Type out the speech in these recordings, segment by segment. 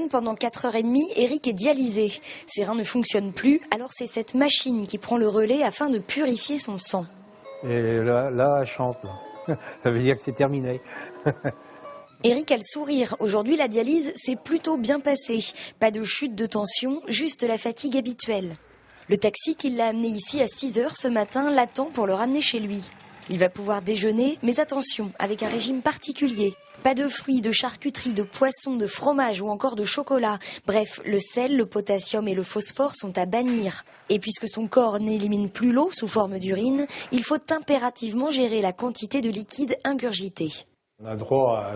Pendant 4h30, Eric est dialysé. Ses reins ne fonctionnent plus, alors c'est cette machine qui prend le relais afin de purifier son sang. Et là, elle chante. Là. Ça veut dire que c'est terminé. Eric a le sourire. Aujourd'hui, la dialyse s'est plutôt bien passée. Pas de chute de tension, juste la fatigue habituelle. Le taxi qui l'a amené ici à 6h ce matin l'attend pour le ramener chez lui. Il va pouvoir déjeuner, mais attention, avec un régime particulier. Pas de fruits, de charcuterie, de poissons, de fromage ou encore de chocolat. Bref, le sel, le potassium et le phosphore sont à bannir. Et puisque son corps n'élimine plus l'eau sous forme d'urine, il faut impérativement gérer la quantité de liquide ingurgité. On a droit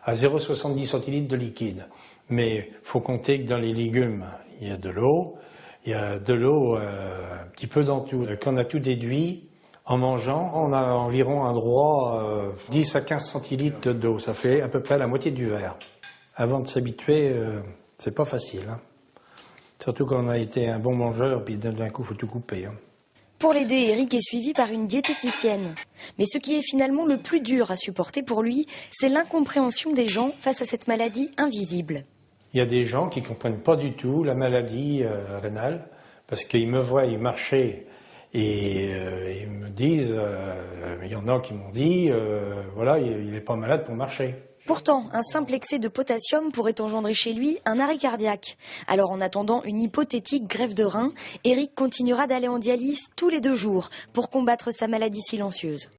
à 0,70 centilitres de liquide. Mais il faut compter que dans les légumes, il y a de l'eau. Il y a de l'eau un petit peu dans tout. Quand on a tout déduit, en mangeant, on a environ un droit 10 à 15 centilitres d'eau. Ça fait à peu près la moitié du verre. Avant de s'habituer, c'est pas facile. Hein. Surtout quand on a été un bon mangeur, puis d'un coup, il faut tout couper. Hein. Pour l'aider, Eric est suivi par une diététicienne. Mais ce qui est finalement le plus dur à supporter pour lui, c'est l'incompréhension des gens face à cette maladie invisible. Il y a des gens qui ne comprennent pas du tout la maladie rénale, parce qu'ils me voient marcher et ils me disent, il y en a qui m'ont dit, voilà, il n'est pas malade pour marcher. Pourtant, un simple excès de potassium pourrait engendrer chez lui un arrêt cardiaque. Alors en attendant une hypothétique greffe de rein, Eric continuera d'aller en dialyse tous les 2 jours pour combattre sa maladie silencieuse.